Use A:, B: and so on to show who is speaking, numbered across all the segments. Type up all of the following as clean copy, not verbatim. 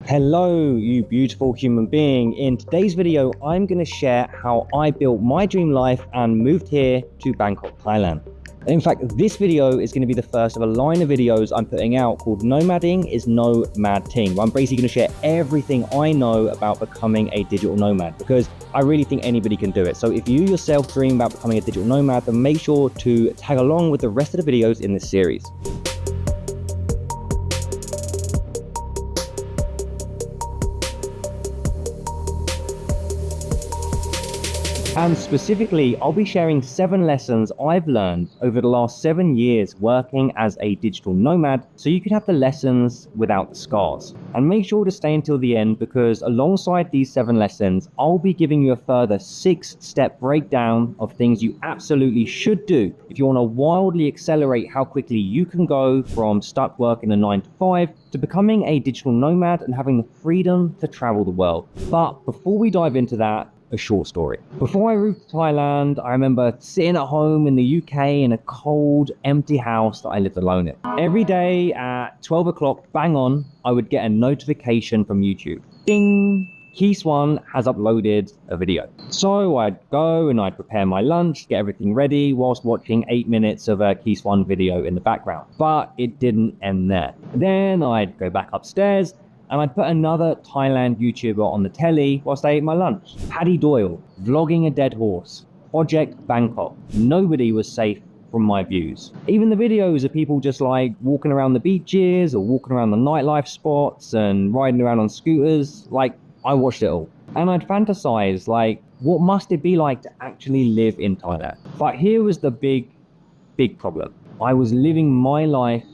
A: Hello, you beautiful human being. In today's video, I'm going to share how I built my dream life and moved here to Bangkok, Thailand. In fact, this video is going to be the first of a line of videos I'm putting out called Nomading is No Mad Thing. I'm basically going to share everything I know about becoming a digital nomad because I really think anybody can do it. So if you yourself dream about becoming a digital nomad, then make sure to tag along with the rest of the videos in this series. And specifically, I'll be sharing 7 lessons I've learned over the last 7 years working as a digital nomad, so you can have the lessons without the scars. And make sure to stay until the end because alongside these 7 lessons, I'll be giving you a further 6-step breakdown of things you absolutely should do if you want to wildly accelerate how quickly you can go from stuck working a 9 to 5 to becoming a digital nomad and having the freedom to travel the world. But before we dive into that, a short story. Before I moved to Thailand, I remember sitting at home in the UK in a cold, empty house that I lived alone in. Every day at 12 o'clock, bang on, I would get a notification from YouTube. Ding! Keeswan has uploaded a video. So I'd go and I'd prepare my lunch, get everything ready whilst watching 8 minutes of a Keeswan video in the background. But it didn't end there. Then I'd go back upstairs and I'd put another Thailand YouTuber on the telly whilst I ate my lunch. Paddy Doyle, vlogging a dead horse. Project Bangkok. Nobody was safe from my views. Even the videos of people just like walking around the beaches or walking around the nightlife spots and riding around on scooters, like I watched it all. And I'd fantasize like, what must it be like to actually live in Thailand? But here was the big problem. I was living my life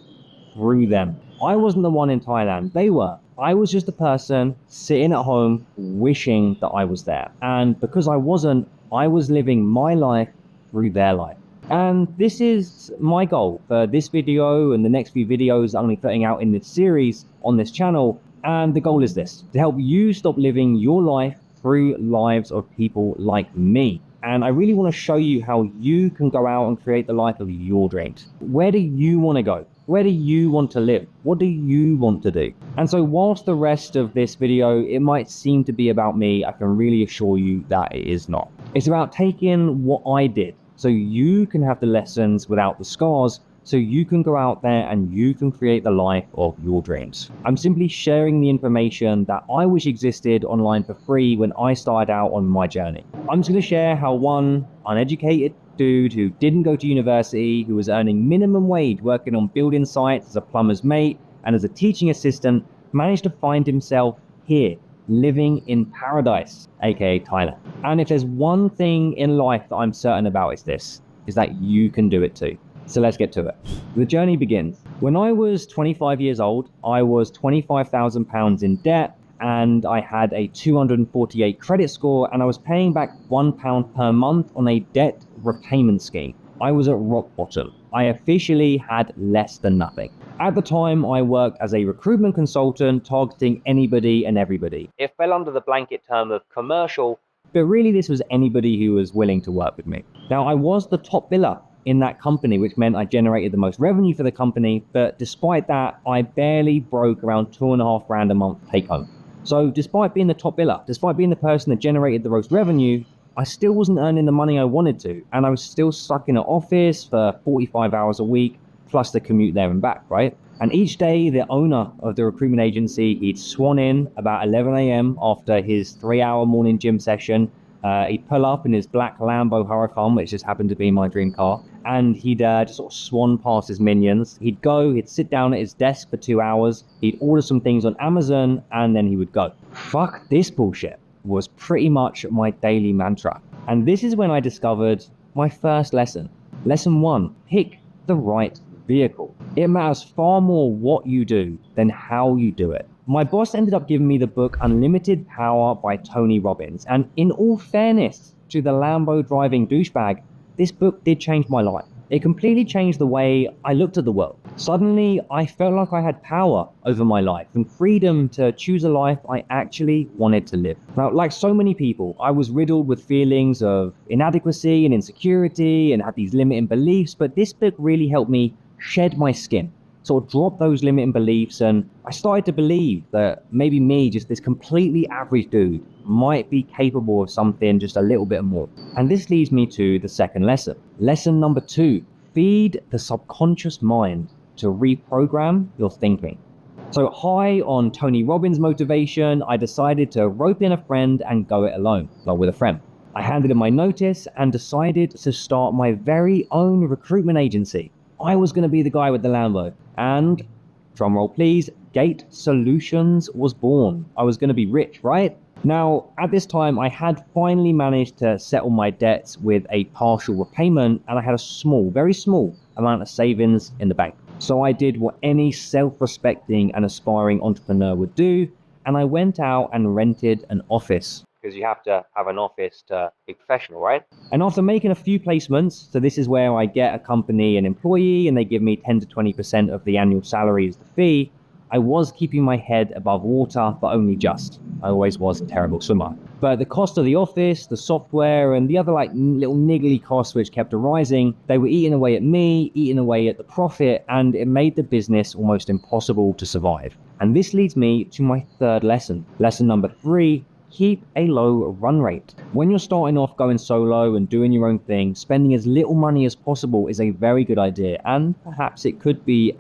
A: through them. I wasn't the one in Thailand, they were. I was just a person sitting at home wishing that I was there. And because I wasn't, I was living my life through their life. And this is my goal for this video and the next few videos I'm going to be putting out in this series on this channel. And the goal is this, to help you stop living your life through lives of people like me. And I really want to show you how you can go out and create the life of your dreams. Where do you want to go? Where do you want to live? What do you want to do? And so whilst the rest of this video, it might seem to be about me, I can really assure you that it is not. It's about taking what I did so you can have the lessons without the scars, so you can go out there and you can create the life of your dreams. I'm simply sharing the information that I wish existed online for free when I started out on my journey. I'm just going to share how one uneducated dude who didn't go to university, who was earning minimum wage working on building sites as a plumber's mate and as a teaching assistant, managed to find himself here, living in paradise, aka Thailand. And if there's one thing in life that I'm certain about is that you can do it too. So let's get to it. The journey begins. When I was 25 years old, I was £25,000 in debt and I had a 248 credit score and I was paying back £1 per month on a debt repayment scheme. I was at rock bottom. I officially had less than nothing. At the time, I worked as a recruitment consultant targeting anybody and everybody. It fell under the blanket term of commercial, but really this was anybody who was willing to work with me. Now, I was the top biller in that company, which meant I generated the most revenue for the company, but despite that, I barely broke around $2.5 grand a month take home. So despite being the top biller, despite being the person that generated the most revenue, I still wasn't earning the money I wanted to. And I was still stuck in an office for 45 hours a week, plus the commute there and back, right? And each day, the owner of the recruitment agency, he'd swan in about 11 a.m. after his 3-hour morning gym session. He'd pull up in his black Lambo Huracan, which just happened to be my dream car. And he'd just sort of swan past his minions. He'd go, he'd sit down at his desk for 2 hours. He'd order some things on Amazon and then he would go. Fuck this bullshit was pretty much my daily mantra. And this is when I discovered my first lesson. Lesson 1, pick the right vehicle. It matters far more what you do than how you do it. My boss ended up giving me the book Unlimited Power by Tony Robbins. And in all fairness to the Lambo driving douchebag, this book did change my life. It completely changed the way I looked at the world. Suddenly, I felt like I had power over my life and freedom to choose a life I actually wanted to live. Now, like so many people, I was riddled with feelings of inadequacy and insecurity and had these limiting beliefs, but this book really helped me shed my skin, sort of dropped those limiting beliefs, and I started to believe that maybe me, just this completely average dude, might be capable of something just a little bit more. And this leads me to the second lesson. Lesson number 2, feed the subconscious mind to reprogram your thinking. So high on Tony Robbins motivation, I decided to rope in a friend and go it alone, well, with a friend. I handed in my notice and decided to start my very own recruitment agency. I was going to be the guy with the Lambo. And, drumroll please, Gate Solutions was born. I was going to be rich, right? Now, at this time, I had finally managed to settle my debts with a partial repayment, and I had a small, very small amount of savings in the bank. So I did what any self-respecting and aspiring entrepreneur would do, and I went out and rented an office. Because you have to have an office to be professional, right? And after making a few placements, so this is where I get a company, an employee, and they give me 10 to 20% of the annual salary as the fee, I was keeping my head above water, but only just. I always was a terrible swimmer. But the cost of the office, the software, and the other little niggly costs which kept arising, they were eating away at me, eating away at the profit, and it made the business almost impossible to survive. And this leads me to my third lesson. Lesson number 3, keep a low run rate. When you're starting off going solo and doing your own thing, spending as little money as possible is a very good idea, and perhaps it could be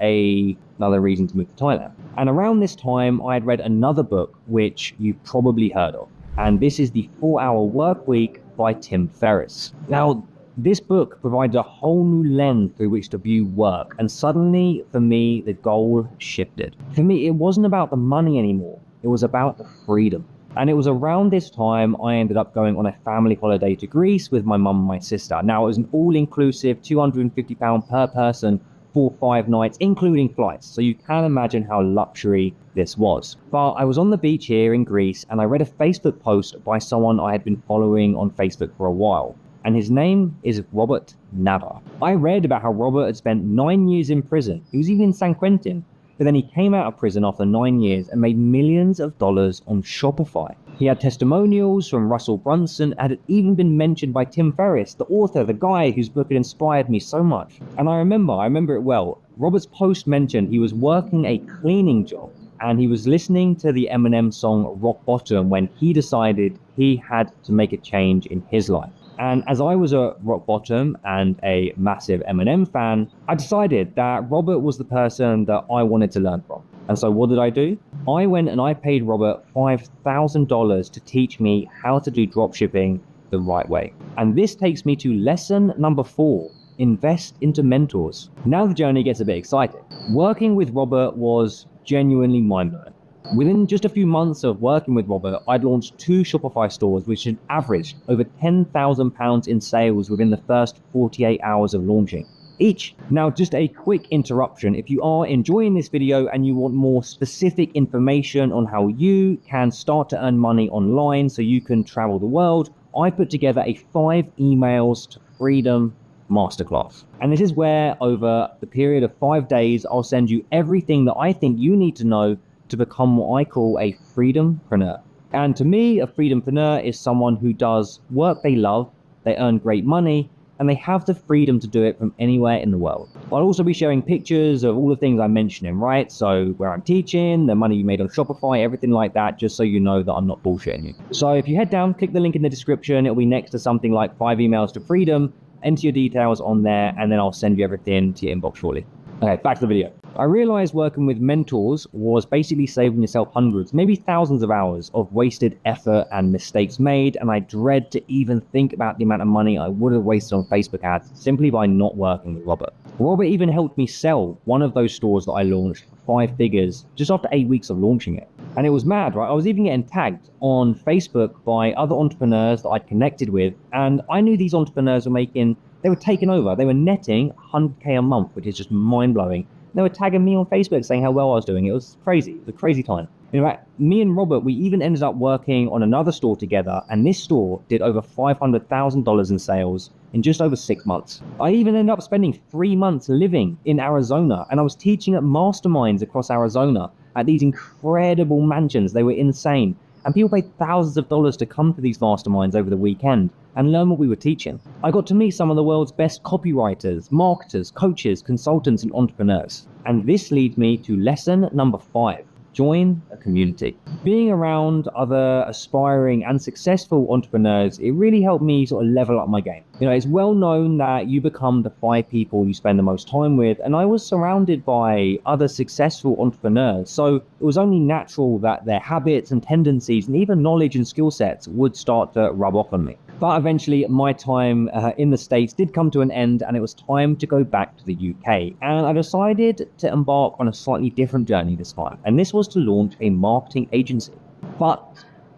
A: another reason to move to Thailand. And around this time, I had read another book which you've probably heard of, and this is the 4-Hour Workweek by Tim Ferriss. Now, this book provided a whole new lens through which to view work, and suddenly, for me, the goal shifted. For me, it wasn't about the money anymore, it was about the freedom. And it was around this time I ended up going on a family holiday to Greece with my mum and my sister. Now, it was an all-inclusive £250 per person for 5 nights, including flights. So you can imagine how luxury this was. But I was on the beach here in Greece, and I read a Facebook post by someone I had been following on Facebook for a while. And his name is Robert Nava. I read about how Robert had spent 9 years in prison. He was even in San Quentin. But then he came out of prison after 9 years and made millions of dollars on Shopify. He had testimonials from Russell Brunson and had even been mentioned by Tim Ferriss, the author, the guy whose book had inspired me so much. And I remember it well. Robert's post mentioned he was working a cleaning job and he was listening to the Eminem song Rock Bottom when he decided he had to make a change in his life. And as I was a rock bottom and a massive Eminem fan, I decided that Robert was the person that I wanted to learn from. And so what did I do? I went and I paid Robert $5,000 to teach me how to do dropshipping the right way. And this takes me to lesson number 4, invest into mentors. Now the journey gets a bit exciting. Working with Robert was genuinely mind-blowing. Within just a few months of working with Robert, I'd launched 2 Shopify stores which had averaged over £10,000 in sales within the first 48 hours of launching each. Now, just a quick interruption. If you are enjoying this video and you want more specific information on how you can start to earn money online so you can travel the world, I put together a 5 emails to freedom masterclass. And this is where over the period of 5 days, I'll send you everything that I think you need to know to become what I call a freedompreneur. And to me, a freedompreneur is someone who does work they love, they earn great money, and they have the freedom to do it from anywhere in the world. I'll also be sharing pictures of all the things I'm mentioning, right? So where I'm teaching, the money you made on Shopify, everything like that, just so you know that I'm not bullshitting you. So if you head down, click the link in the description, it'll be next to something like 5 emails to freedom, enter your details on there, and then I'll send you everything to your inbox shortly. Okay, back to the video. I realized working with mentors was basically saving yourself hundreds, maybe thousands of hours of wasted effort and mistakes made, and I dread to even think about the amount of money I would have wasted on Facebook ads simply by not working with Robert. Robert even helped me sell one of those stores that I launched for 5 figures just after 8 weeks of launching it. And it was mad, right? I was even getting tagged on Facebook by other entrepreneurs that I'd connected with, and I knew these entrepreneurs they were taking over. They were netting 100K a month, which is just mind-blowing. They were tagging me on Facebook saying how well I was doing. It was crazy. It was a crazy time. In fact, me and Robert, we even ended up working on another store together, and this store did over $500,000 in sales in just over 6 months. I even ended up spending 3 months living in Arizona, and I was teaching at masterminds across Arizona at these incredible mansions. They were insane. And people paid thousands of dollars to come to these masterminds over the weekend and learn what we were teaching. I got to meet some of the world's best copywriters, marketers, coaches, consultants, and entrepreneurs. And this leads me to lesson number 5. Join a community. Being around other aspiring and successful entrepreneurs, it really helped me sort of level up my game. It's well known that you become the 5 people you spend the most time with, and I was surrounded by other successful entrepreneurs, so it was only natural that their habits and tendencies and even knowledge and skill sets would start to rub off on me. But eventually my time in the States did come to an end, and it was time to go back to the UK. And I decided to embark on a slightly different journey this time. And this was to launch a marketing agency. But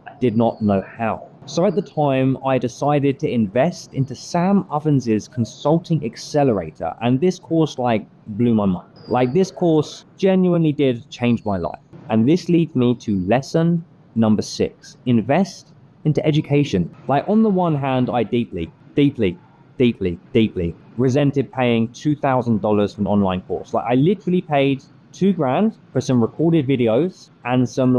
A: I did not know how. So at the time, I decided to invest into Sam Ovens's Consulting Accelerator. And this course blew my mind. This course genuinely did change my life. And this leads me to lesson number 6. Invest into education. On the one hand, I deeply resented paying $2,000 for an online course. I literally paid $2,000 for some recorded videos and some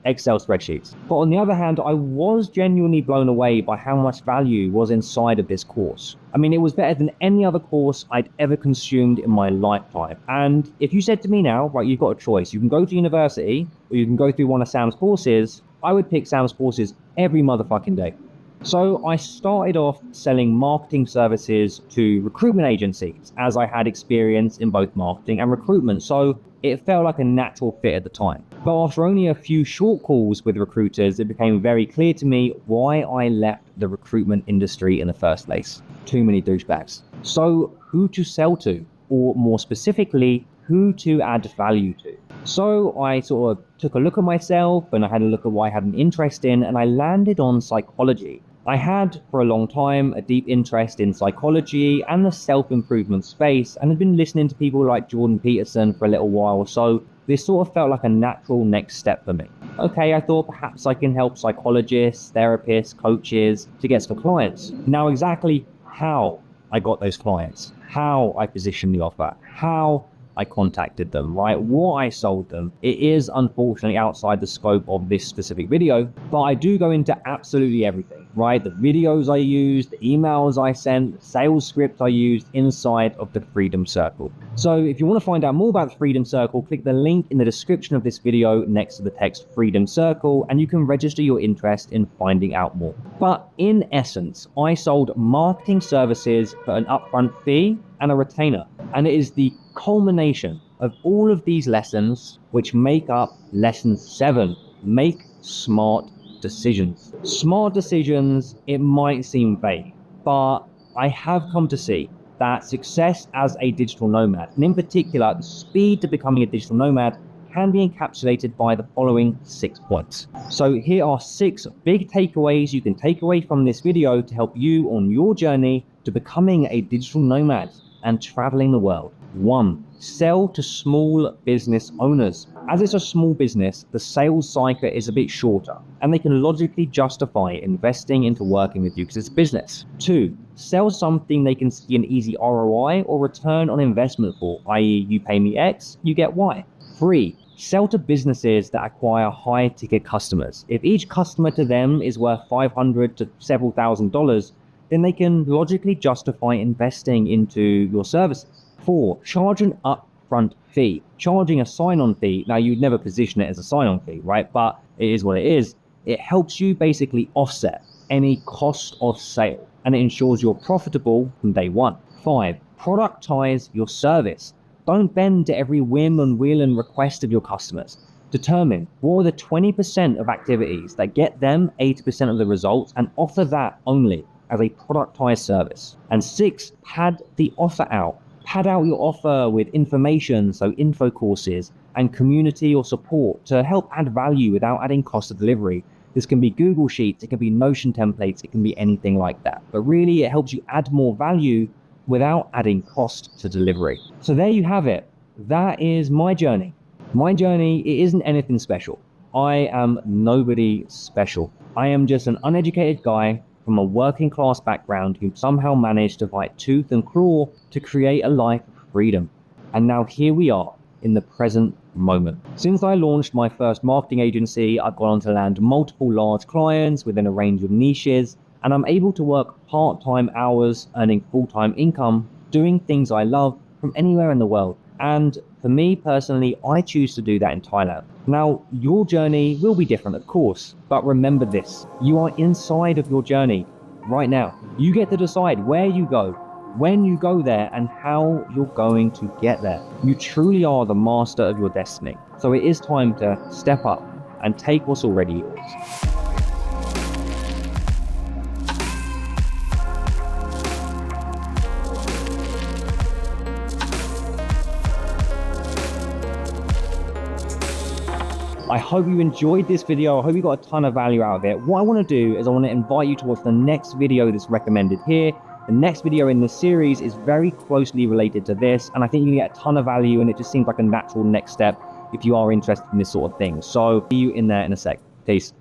A: Excel spreadsheets. But on the other hand, I was genuinely blown away by how much value was inside of this course. It was better than any other course I'd ever consumed in my lifetime. And if you said to me now, right, you've got a choice, you can go to university or you can go through one of Sam's courses, I would pick Sam's courses every motherfucking day. So I started off selling marketing services to recruitment agencies, as I had experience in both marketing and recruitment. So it felt like a natural fit at the time. But after only a few short calls with recruiters, it became very clear to me why I left the recruitment industry in the first place. Too many douchebags. So who to sell to, or more specifically, who to add value to. So I sort of took a look at myself, and I had a look at what I had an interest in, and I landed on psychology. I had for a long time a deep interest in psychology and the self-improvement space, and had been listening to people like Jordan Peterson for a little while, so this sort of felt like a natural next step for me. Okay, I thought perhaps I can help psychologists, therapists, coaches to get some clients. Now exactly how I got those clients, how I positioned the offer, how I contacted them, right? What I sold them. It is unfortunately outside the scope of this specific video, but I do go into absolutely everything, right? The videos I used, the emails I sent, the sales script I used inside of the Freedom Circle. So if you want to find out more about the Freedom Circle, click the link in the description of this video next to the text Freedom Circle, and you can register your interest in finding out more. But in essence, I sold marketing services for an upfront fee and a retainer. And it is the culmination of all of these lessons which make up lesson 7. Make smart decisions. Smart decisions, it might seem vague, but I have come to see that success as a digital nomad, and in particular, the speed to becoming a digital nomad, can be encapsulated by the following 6 points. So here are 6 big takeaways you can take away from this video to help you on your journey to becoming a digital nomad and traveling the world. 1. Sell to small business owners. As it's a small business, the sales cycle is a bit shorter, and they can logically justify investing into working with you because it's a business. 2. Sell something they can see an easy ROI or return on investment for, i.e. you pay me X, you get Y. 3. Sell to businesses that acquire high ticket customers. If each customer to them is worth $500 to several $1,000s, then they can logically justify investing into your services. 4. Charge an upfront fee. Charging a sign-on fee, now you'd never position it as a sign-on fee, right? But it is what it is. It helps you basically offset any cost of sale, and it ensures you're profitable from day one. 5. Productize your service. Don't bend to every whim and will and request of your customers. Determine what are the 20% of activities that get them 80% of the results, and offer that only as a productized service. And 6, pad the offer out. Pad out your offer with information, so info courses, and community or support to help add value without adding cost of delivery. This can be Google Sheets, it can be Notion templates, it can be anything like that. But really, it helps you add more value without adding cost to delivery. So there you have it. That is my journey. My journey, it isn't anything special. I am nobody special. I am just an uneducated guy from a working class background who somehow managed to fight tooth and claw to create a life of freedom. And now here we are in the present moment. Since I launched my first marketing agency, I've gone on to land multiple large clients within a range of niches, and I'm able to work part-time hours, earning full-time income, doing things I love from anywhere in the world. And For me personally, I choose to do that in Thailand. Now, your journey will be different, of course, but remember this, you are inside of your journey right now. You get to decide where you go, when you go there, and how you're going to get there. You truly are the master of your destiny. So it is time to step up and take what's already yours. I hope you enjoyed this video. I hope you got a ton of value out of it. What I want to do is I want to invite you to watch the next video that's recommended here. The next video in this series is very closely related to this, and I think you can get a ton of value, and it just seems like a natural next step if you are interested in this sort of thing. So see you in there in a sec. Peace.